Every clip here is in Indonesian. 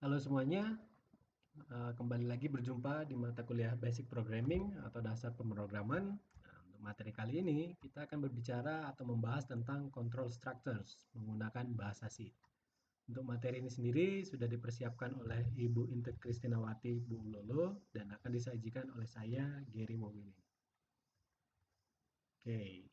Halo semuanya, kembali lagi berjumpa di mata kuliah Basic Programming atau Dasar Pemrograman. Nah, untuk materi kali ini, kita akan berbicara atau membahas tentang Control Structures menggunakan bahasa C. Untuk materi ini sendiri sudah dipersiapkan oleh Ibu Inte Kristinawati Bu Lolo dan akan disajikan oleh saya, Gary Wowini. Oke,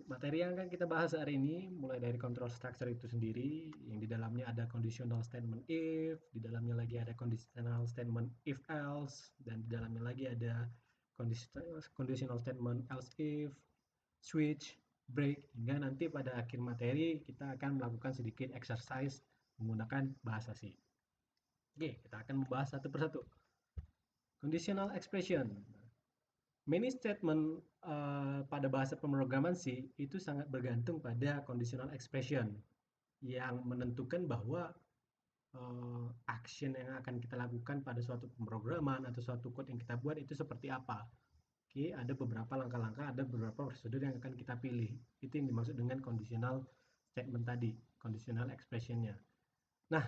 materi yang akan kita bahas hari ini mulai dari control structure itu sendiri, yang di dalamnya ada conditional statement if, di dalamnya lagi ada conditional statement if else, dan di dalamnya lagi ada conditional statement else if, switch, break, hingga nanti pada akhir materi kita akan melakukan sedikit exercise menggunakan bahasa C. Oke, kita akan membahas satu persatu. Conditional expression. Many statement pada bahasa pemrograman C itu sangat bergantung pada conditional expression yang menentukan bahwa action yang akan kita lakukan pada suatu pemrograman atau suatu code yang kita buat itu seperti apa. Oke, ada beberapa langkah-langkah, ada beberapa prosedur yang akan kita pilih. Itu yang dimaksud dengan conditional statement tadi, conditional expressionnya. Nah,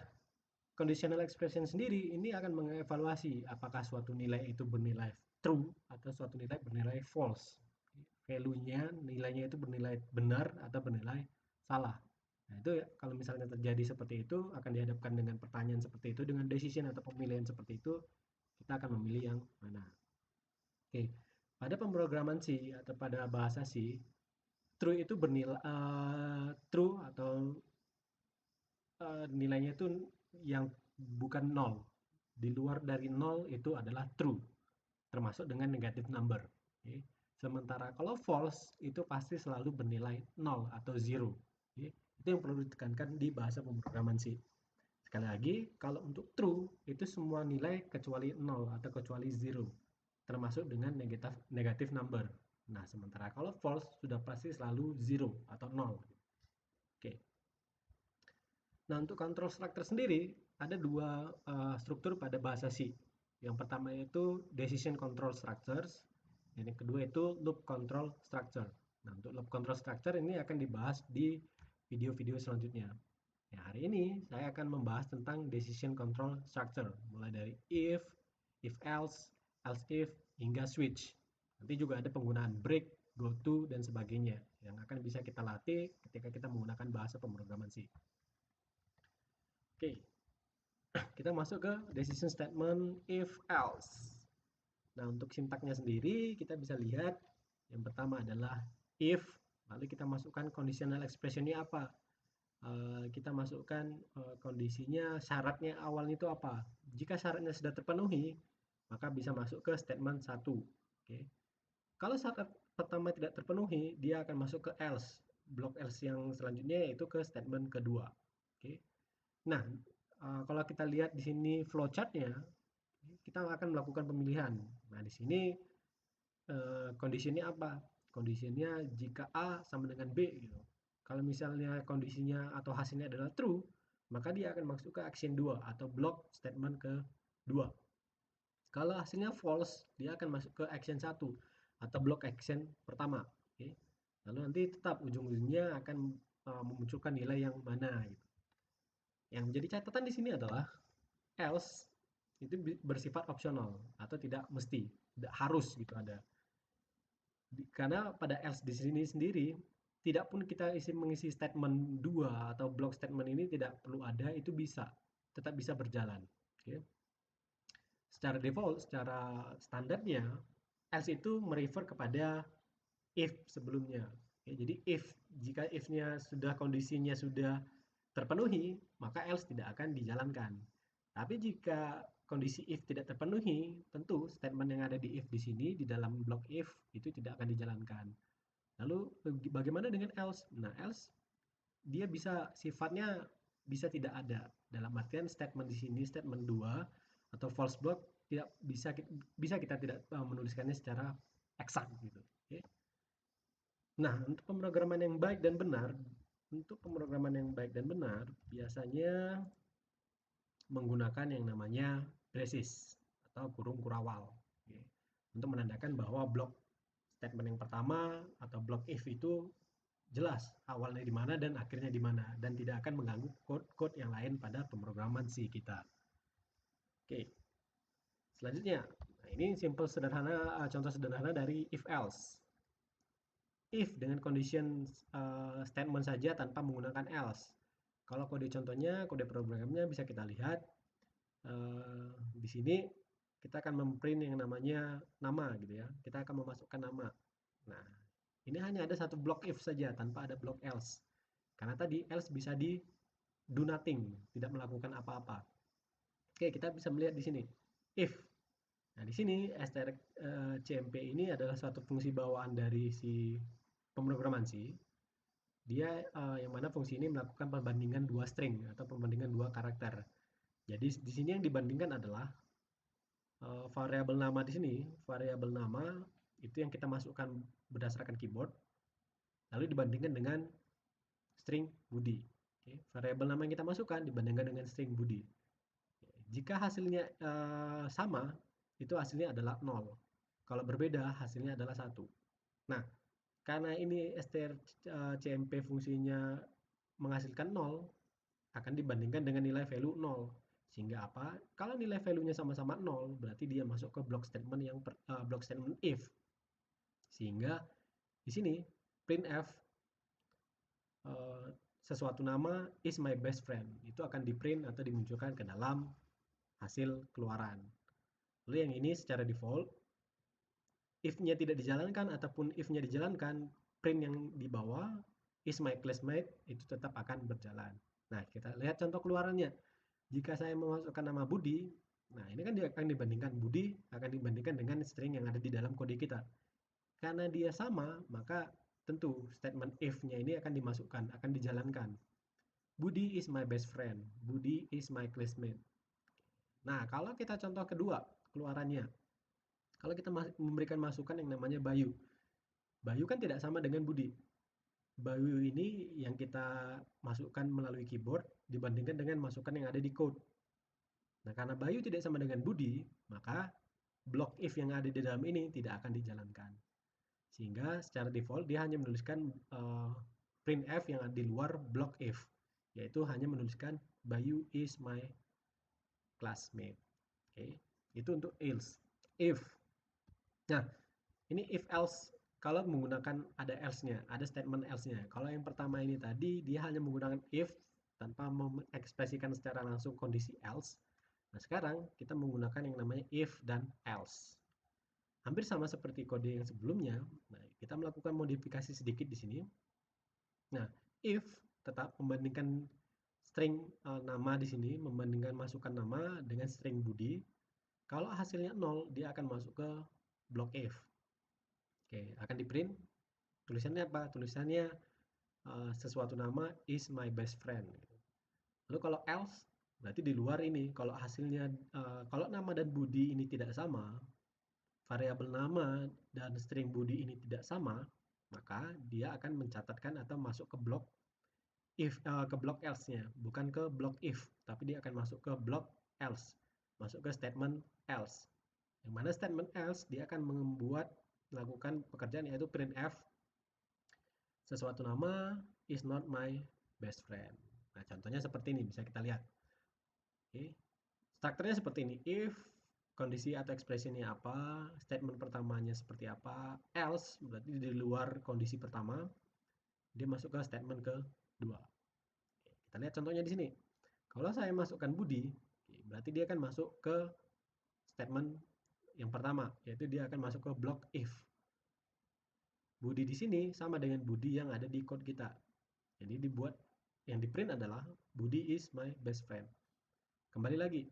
conditional expression sendiri ini akan mengevaluasi apakah suatu nilai itu bernilai true atau suatu nilai bernilai false. Value-nya, nilainya itu bernilai benar atau bernilai salah. Nah, itu ya, kalau misalnya terjadi seperti itu, akan dihadapkan dengan pertanyaan seperti itu, dengan decision atau pemilihan seperti itu, kita akan memilih yang mana. Oke, pada pemrograman C atau pada bahasa C, true itu bernilai true atau nilainya itu yang bukan nol. Di luar dari nol itu adalah true, termasuk dengan negative number. Okay. Sementara kalau false itu pasti selalu bernilai nol atau zero. Okay. Itu yang perlu ditekankan di bahasa pemrograman C. Sekali lagi, kalau untuk true itu semua nilai kecuali nol atau kecuali zero, termasuk dengan negative number. Nah, sementara kalau false sudah pasti selalu zero atau nol. Oke. Nah, untuk control structure sendiri ada dua struktur pada bahasa C. Yang pertama itu decision control structures, dan yang kedua itu loop control structure. Nah, untuk loop control structure ini akan dibahas di video-video selanjutnya. Nah, hari ini saya akan membahas tentang decision control structure, mulai dari if else if, hingga switch. Nanti juga ada penggunaan break, go to, dan sebagainya yang akan bisa kita latih ketika kita menggunakan bahasa pemrograman C. Oke, kita masuk ke decision statement if else. Nah, untuk sintaknya sendiri kita bisa lihat yang pertama adalah if, lalu kita masukkan conditional expressionnya apa. Kita masukkan kondisinya, syaratnya awalnya itu apa. Jika syaratnya sudah terpenuhi, maka bisa masuk ke statement 1. Oke. Kalau syarat pertama tidak terpenuhi, dia akan masuk ke else. Blok else yang selanjutnya yaitu ke statement kedua. Oke. Nah, kalau kita lihat di sini flowchart-nya, kita akan melakukan pemilihan. Nah, di sini kondisinya apa? Kondisinya jika A sama dengan B gitu. Kalau misalnya kondisinya atau hasilnya adalah true, maka dia akan masuk ke action 2 atau block statement kedua. Kalau hasilnya false, dia akan masuk ke action 1 atau block action pertama. Oke. Lalu nanti tetap ujung-ujungnya akan memunculkan nilai yang mana gitu. Yang menjadi catatan di sini adalah else itu bersifat opsional atau tidak mesti, tidak harus gitu ada. Karena pada else di sini sendiri tidak pun kita mengisi statement 2 atau block statement ini tidak perlu ada, itu bisa tetap bisa berjalan. Oke. Secara default, secara standarnya else itu merefer kepada if sebelumnya. Oke, jadi jika if-nya sudah kondisinya sudah terpenuhi, maka else tidak akan dijalankan. Tapi jika kondisi if tidak terpenuhi, tentu statement yang ada di if di sini di dalam blok if itu tidak akan dijalankan. Lalu bagaimana dengan else? Nah, else dia bisa sifatnya bisa tidak ada. Dalam artian statement di sini statement 2 atau false block tidak bisa kita tidak menuliskannya secara eksak gitu. Oke. Nah, untuk pemrograman yang baik dan benar, biasanya menggunakan yang namanya braces atau kurung kurawal. Oke. Untuk menandakan bahwa blok statement yang pertama atau blok if itu jelas awalnya di mana dan akhirnya di mana, dan tidak akan mengganggu code-code yang lain pada pemrograman C kita. Oke, selanjutnya, nah ini simple sederhana, contoh sederhana dari if else. If dengan condition statement saja tanpa menggunakan else. Kalau kode contohnya, kode programnya bisa kita lihat di sini. Kita akan memprint yang namanya nama gitu ya. Kita akan memasukkan nama. Nah, ini hanya ada satu block if saja tanpa ada block else. Karena tadi else bisa di do nothing, tidak melakukan apa-apa. Oke, kita bisa melihat di sini if. Nah, di sini strcmp ini adalah suatu fungsi bawaan dari si pemrograman C. Dia yang mana fungsi ini melakukan perbandingan dua string atau perbandingan dua karakter. Jadi di sini yang dibandingkan adalah variabel nama di sini. Variabel nama itu yang kita masukkan berdasarkan keyboard, lalu dibandingkan dengan string Budi. Oke, variabel nama yang kita masukkan dibandingkan dengan string Budi. Jika hasilnya sama, itu hasilnya adalah 0. Kalau berbeda, hasilnya adalah 1. Nah, karena ini strcmp fungsinya menghasilkan 0, akan dibandingkan dengan nilai value 0. Sehingga apa? Kalau nilai value-nya sama-sama 0, berarti dia masuk ke block statement block statement if. Sehingga di sini printf sesuatu nama is my best friend itu akan di-print atau dimunculkan ke dalam hasil keluaran. Lalu yang ini secara default, if-nya tidak dijalankan ataupun if-nya dijalankan, print yang di bawah is my classmate itu tetap akan berjalan. Nah, kita lihat contoh keluarannya. Jika saya memasukkan nama Budi, nah ini kan dia akan dibandingkan Budi akan dibandingkan dengan string yang ada di dalam kode kita. Karena dia sama, maka tentu statement if-nya ini akan dimasukkan, akan dijalankan. Budi is my best friend. Budi is my classmate. Nah, kalau kita contoh kedua keluarannya, kalau kita memberikan masukan yang namanya Bayu. Bayu kan tidak sama dengan Budi. Bayu ini yang kita masukkan melalui keyboard dibandingkan dengan masukan yang ada di code. Nah, karena Bayu tidak sama dengan Budi, maka block if yang ada di dalam ini tidak akan dijalankan. Sehingga secara default dia hanya menuliskan printf yang ada di luar block if, yaitu hanya menuliskan Bayu is my classmate. Oke, itu untuk else. If. Nah, ini if else kalau menggunakan ada else-nya, ada statement else-nya. Kalau yang pertama ini tadi dia hanya menggunakan if tanpa mengekspresikan secara langsung kondisi else. Nah, sekarang kita menggunakan yang namanya if dan else. Hampir sama seperti kode yang sebelumnya. Nah, kita melakukan modifikasi sedikit di sini. Nah, if tetap membandingkan string nama di sini, membandingkan masukan nama dengan string Budi. Kalau hasilnya 0, dia akan masuk ke block if. Oke, akan di print. Tulisannya apa? Tulisannya sesuatu nama is my best friend. Lalu kalau else, berarti di luar ini. Kalau hasilnya, kalau nama dan Budi ini tidak sama, variabel nama dan string Budi ini tidak sama, maka dia akan mencatatkan atau masuk ke block if, ke block else-nya, bukan ke block if, tapi dia akan masuk ke block else, masuk ke statement else. Yang mana statement else dia akan melakukan pekerjaan yaitu printf sesuatu nama is not my best friend. Nah, contohnya seperti ini bisa kita lihat. Oke. Strukturnya seperti ini. If kondisi atau ekspresinya apa, statement pertamanya seperti apa, else berarti di luar kondisi pertama, dia masuk ke statement kedua. Kita lihat contohnya di sini. Kalau saya masukkan Budi, berarti dia akan masuk ke statement yang pertama, yaitu dia akan masuk ke block if. Budi di sini sama dengan Budi yang ada di code kita. Jadi dibuat yang di print adalah Budi is my best friend. Kembali lagi,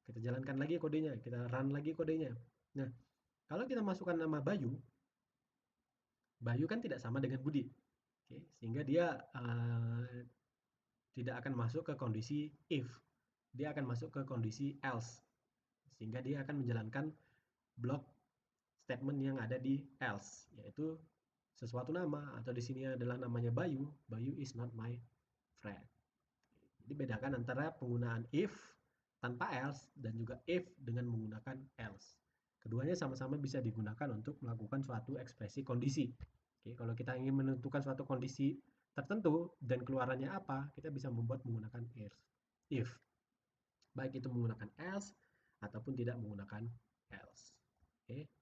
kita jalankan lagi kodenya, kita run lagi kodenya. Nah, kalau kita masukkan nama Bayu, Bayu kan tidak sama dengan Budi. Oke, sehingga dia tidak akan masuk ke kondisi if. Dia akan masuk ke kondisi else. Sehingga dia akan menjalankan block statement yang ada di else, yaitu sesuatu nama, atau di sini adalah namanya Bayu. Bayu is not my friend. Jadi bedakan antara penggunaan if tanpa else dan juga if dengan menggunakan else. Keduanya sama-sama bisa digunakan untuk melakukan suatu ekspresi kondisi. Oke, kalau kita ingin menentukan suatu kondisi tertentu dan keluarannya apa, kita bisa membuat menggunakan if. Baik itu menggunakan else ataupun tidak menggunakan else. Oke.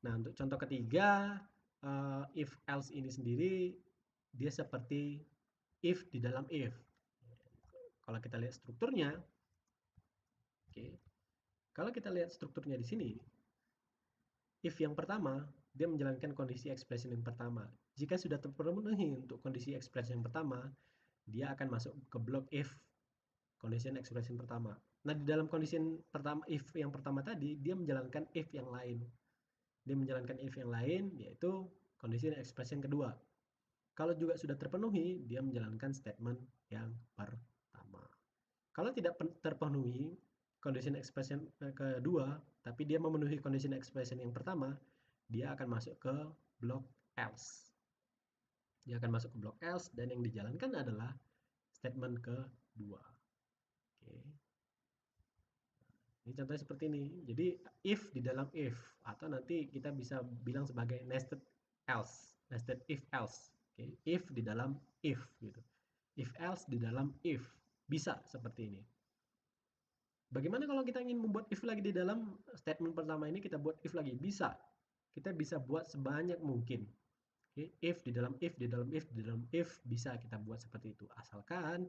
Nah, untuk contoh ketiga, if else ini sendiri dia seperti if di dalam if. Kalau kita lihat strukturnya, oke. Kalau kita lihat strukturnya di sini, if yang pertama, dia menjalankan kondisi expression yang pertama. Jika sudah terpenuhi untuk kondisi expression yang pertama, dia akan masuk ke blok if condition expression pertama. Nah, di dalam kondisi pertama if yang pertama tadi, dia menjalankan if yang lain. Dia menjalankan if yang lain, yaitu condition expression kedua. Kalau juga sudah terpenuhi, dia menjalankan statement yang pertama. Kalau tidak terpenuhi condition expression kedua, tapi dia memenuhi condition expression yang pertama, dia akan masuk ke blok else. Dia akan masuk ke blok else dan yang dijalankan adalah statement kedua. Oke. Ini contohnya seperti ini. Jadi if di dalam if atau nanti kita bisa bilang sebagai nested else, nested if else. Oke. If di dalam if gitu. If else di dalam if. Bisa seperti ini. Bagaimana kalau kita ingin membuat if lagi di dalam statement pertama ini, kita buat if lagi? Bisa. Kita bisa buat sebanyak mungkin. Oke. If di dalam if, di dalam if, di dalam if, bisa kita buat seperti itu. Asalkan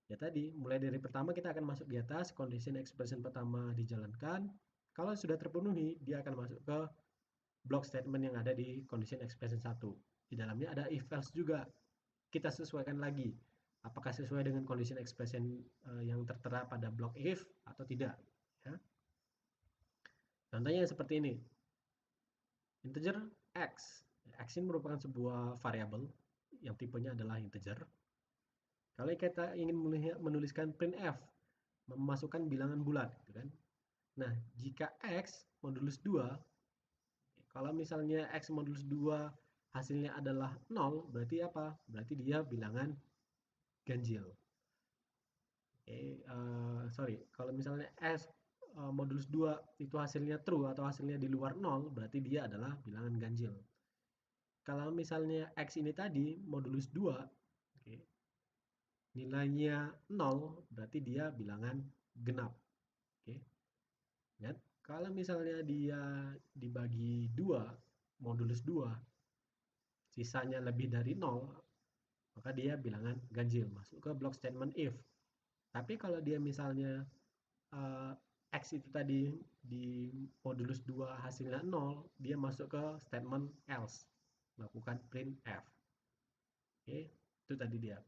ya tadi, mulai dari pertama kita akan masuk di atas, condition expression pertama dijalankan. Kalau sudah terpenuhi, dia akan masuk ke block statement yang ada di condition expression 1. Di dalamnya ada if else juga. Kita sesuaikan lagi. Apakah sesuai dengan condition expression yang tertera pada block if atau tidak. Ya. Contohnya seperti ini. Integer x. X ini merupakan sebuah variabel yang tipenya adalah integer. Kalau kita ingin menuliskan printf, memasukkan bilangan bulat, gitu kan. Nah, jika x modulus 2, kalau misalnya x modulus 2 hasilnya adalah 0, berarti apa? Berarti dia bilangan ganjil. Sorry, kalau misalnya x modulus 2 itu hasilnya true atau hasilnya di luar 0, berarti dia adalah bilangan ganjil. Kalau misalnya x ini tadi modulus 2, okay, nilainya 0, berarti dia bilangan genap. Oke. Ya, kalau misalnya dia dibagi 2, modulus 2, sisanya lebih dari 0, maka dia bilangan ganjil, masuk ke block statement if. Tapi kalau dia misalnya x itu tadi di modulus 2 hasilnya 0, dia masuk ke statement else, lakukan printf. Oke, itu tadi dia.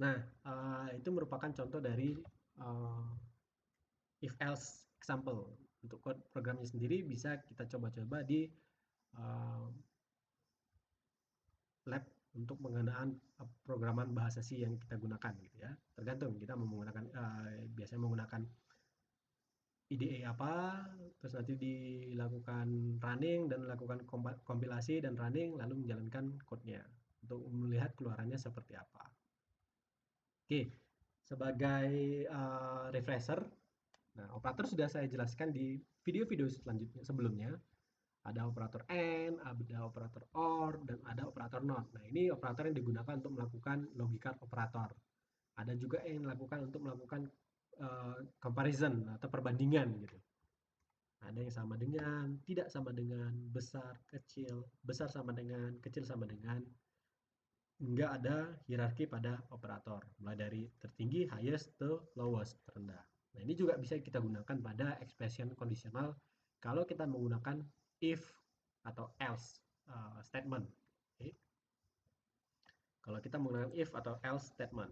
Nah, itu merupakan contoh dari if else example. Untuk code programnya sendiri bisa kita coba-coba di lab untuk penggunaan programan bahasa C yang kita gunakan gitu ya. Tergantung kita mau menggunakan biasanya menggunakan IDE apa, terus nanti dilakukan running dan melakukan kompilasi dan running lalu menjalankan code-nya untuk melihat keluarannya seperti apa. Oke, sebagai refresher, nah operator sudah saya jelaskan di video-video selanjutnya sebelumnya. Ada operator AND, ada operator OR, dan ada operator NOT. Nah, ini operator yang digunakan untuk melakukan logika operator. Ada juga yang dilakukan untuk melakukan comparison atau perbandingan gitu. Ada yang sama dengan, tidak sama dengan, besar, kecil, besar sama dengan, kecil sama dengan. Hingga ada hierarki pada operator, mulai dari tertinggi, highest, to lowest, terendah. Nah, ini juga bisa kita gunakan pada expression kondisional kalau kita menggunakan if atau else statement. Okay. Kalau kita menggunakan if atau else statement.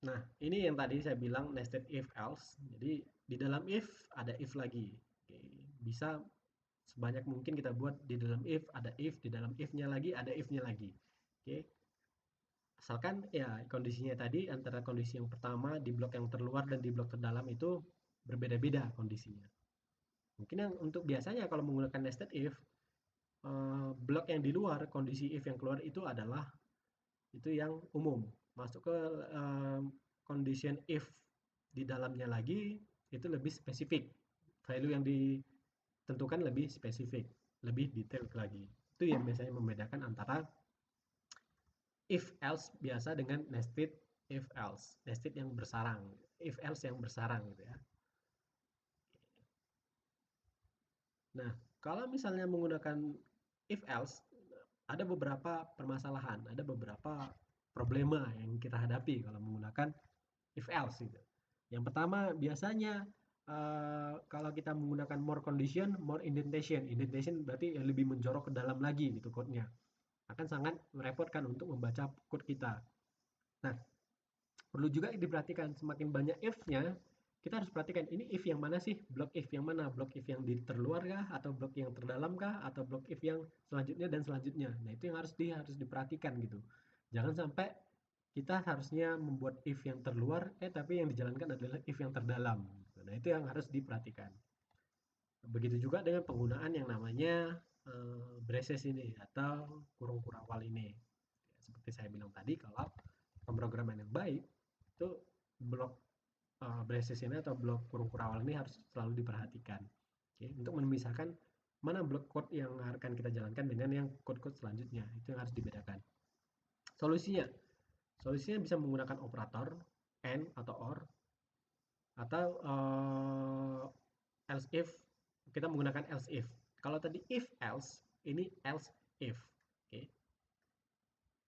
Nah, ini yang tadi saya bilang nested if else. Jadi di dalam if ada if lagi. Okay. Bisa sebanyak mungkin kita buat di dalam if, ada if, di dalam if-nya lagi, ada if-nya lagi. Oke. Asalkan ya kondisinya tadi antara kondisi yang pertama di blok yang terluar dan di blok terdalam itu berbeda-beda kondisinya. Mungkin yang untuk biasanya kalau menggunakan nested if, blok yang di luar, kondisi if yang keluar itu adalah itu yang umum. Masuk ke condition if di dalamnya lagi itu lebih spesifik. Value yang tentukan lebih spesifik, lebih detail lagi. Itu yang biasanya membedakan antara if else biasa dengan nested if else, nested yang bersarang, if else yang bersarang gitu ya. Nah, kalau misalnya menggunakan if else, ada beberapa permasalahan, ada beberapa problema yang kita hadapi kalau menggunakan if else gitu. Yang pertama biasanya kalau kita menggunakan more condition, more indentation. Indentation berarti lebih menjorok ke dalam lagi gitu code-nya. Akan sangat merepotkan untuk membaca code kita. Nah, perlu juga diperhatikan semakin banyak if-nya, kita harus perhatikan ini if yang mana sih, blok if yang mana, blok if yang di terluar kah, atau blok yang terdalam kah, atau blok if yang selanjutnya dan selanjutnya. Nah, itu yang harus diperhatikan gitu. Jangan sampai kita harusnya membuat if yang terluar, tapi yang dijalankan adalah if yang terdalam. Nah, itu yang harus diperhatikan. Begitu juga dengan penggunaan yang namanya braces ini atau kurung kurawal ini. Seperti saya bilang tadi, kalau pemrograman yang baik itu blok braces ini atau blok kurung kurawal ini harus selalu diperhatikan. Oke, untuk memisahkan mana blok code yang akan kita jalankan dengan yang code-code selanjutnya. Itu yang harus dibedakan. Solusinya bisa menggunakan operator and atau or, atau else if. Kita menggunakan else if. Kalau tadi if else, ini else if. Oke.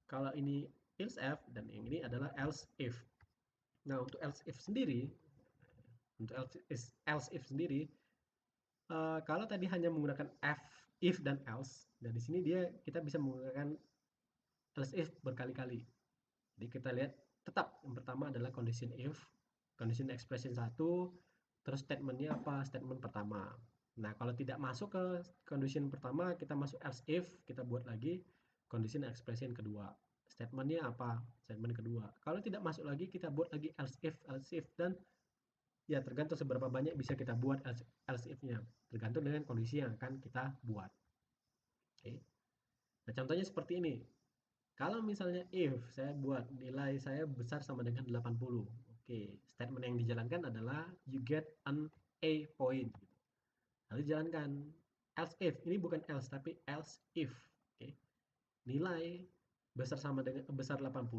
Kalau ini else if dan yang ini adalah else if. Nah, untuk else if sendiri, kalau tadi hanya menggunakan if dan else, dan di sini kita bisa menggunakan else if berkali-kali. Jadi kita lihat tetap yang pertama adalah condition if, condition expression 1, terus statementnya apa, statement pertama. Nah, kalau tidak masuk ke condition pertama, kita masuk else if, kita buat lagi condition expression kedua. Statementnya apa, statement kedua. Kalau tidak masuk lagi, kita buat lagi else if, dan ya tergantung seberapa banyak bisa kita buat else if-nya. Tergantung dengan kondisi yang akan kita buat. Oke. Nah, contohnya seperti ini. Kalau misalnya if saya buat nilai saya besar sama dengan 80. Oke, statement yang dijalankan adalah you get an A point. Lalu jalankan else if. Ini bukan else tapi else if. Oke. Nilai besar sama dengan besar 80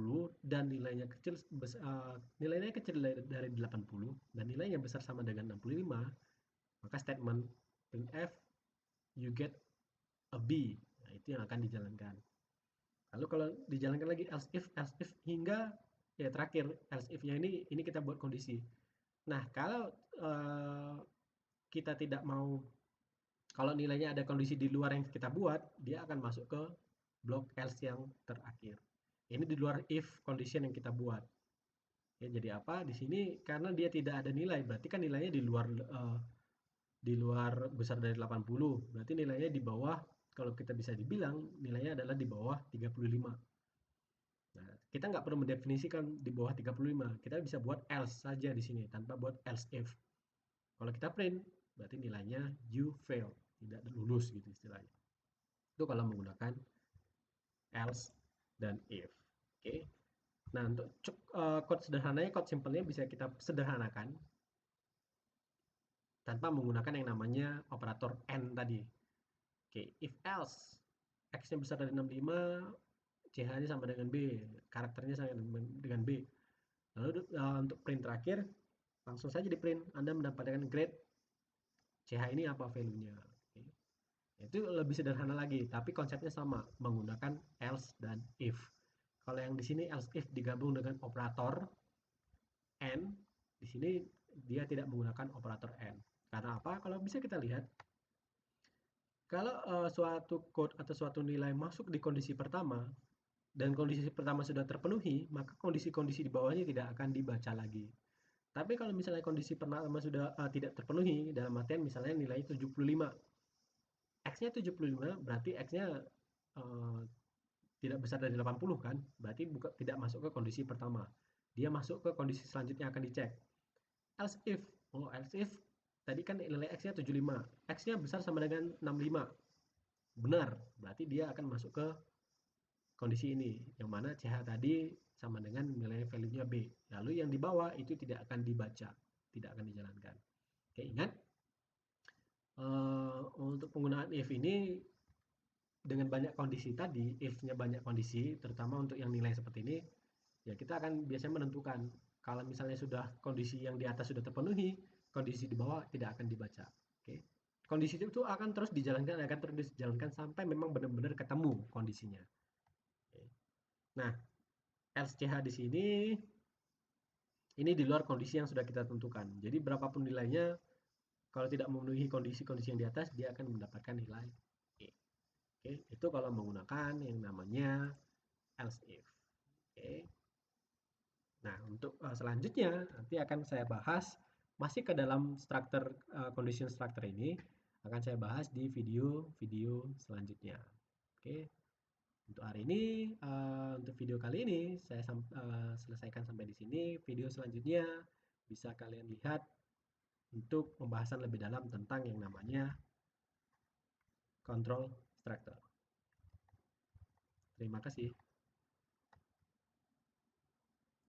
dan nilainya kecil nilainya kecil dari 80 dan nilainya besar sama dengan 65, maka statement printf you get a B. Nah, itu yang akan dijalankan. Lalu kalau dijalankan lagi else if hingga ya terakhir else if-nya ini kita buat kondisi. Nah, kalau kita tidak mau, kalau nilainya ada kondisi di luar yang kita buat, dia akan masuk ke blok else yang terakhir. Ini di luar if condition yang kita buat. Ya, jadi apa? Di sini karena dia tidak ada nilai, berarti kan nilainya di luar besar dari 80. Berarti nilainya di bawah, kalau kita bisa dibilang nilainya adalah di bawah 35. Nah, kita nggak perlu mendefinisikan di bawah 35. Kita bisa buat else saja di sini tanpa buat else if. Kalau kita print, berarti nilainya you fail, tidak lulus gitu istilahnya. Itu kalau menggunakan else dan if. Oke. Nah, untuk code sederhananya, code simpelnya bisa kita sederhanakan tanpa menggunakan yang namanya operator AND tadi. Oke, if else x-nya besar dari 65, ch-nya sama dengan b, karakternya sama dengan b. Lalu untuk print terakhir, langsung saja di print, Anda mendapatkan grade ch ini apa value-nya. Oke. Itu lebih sederhana lagi, tapi konsepnya sama, menggunakan else dan if. Kalau yang di sini else if digabung dengan operator and, di sini dia tidak menggunakan operator and. Karena apa? Kalau bisa kita lihat, kalau suatu code atau suatu nilai masuk di kondisi pertama dan kondisi pertama sudah terpenuhi, maka kondisi-kondisi di bawahnya tidak akan dibaca lagi. Tapi kalau misalnya kondisi pertama sudah tidak terpenuhi, dalam artian misalnya nilai 75, x-nya 75 berarti x-nya tidak besar dari 80 kan, berarti tidak masuk ke kondisi pertama. Dia masuk ke kondisi selanjutnya akan dicek. Else if, else if tadi kan nilai x-nya 75, x-nya besar sama dengan 65. Benar, berarti dia akan masuk ke kondisi ini, yang mana ch tadi sama dengan nilai value-nya b. Lalu yang di bawah itu tidak akan dibaca, tidak akan dijalankan. Oke, ingat Untuk penggunaan if ini dengan banyak kondisi tadi, if-nya banyak kondisi, terutama untuk yang nilai seperti ini, ya kita akan biasanya menentukan kalau misalnya sudah kondisi yang di atas sudah terpenuhi, kondisi di bawah tidak akan dibaca. Oke. Kondisi itu akan terus dijalankan sampai memang benar-benar ketemu kondisinya. Oke. Nah, else ch di sini ini di luar kondisi yang sudah kita tentukan. Jadi berapapun nilainya, kalau tidak memenuhi kondisi-kondisi yang di atas, dia akan mendapatkan nilai E. Oke, itu kalau menggunakan yang namanya else if. Oke. Nah, untuk selanjutnya nanti akan saya bahas masih ke dalam condition structure ini akan saya bahas di video-video selanjutnya. Oke. Untuk hari ini, untuk video kali ini saya selesaikan sampai di sini. Video selanjutnya bisa kalian lihat untuk pembahasan lebih dalam tentang yang namanya control structure. Terima kasih.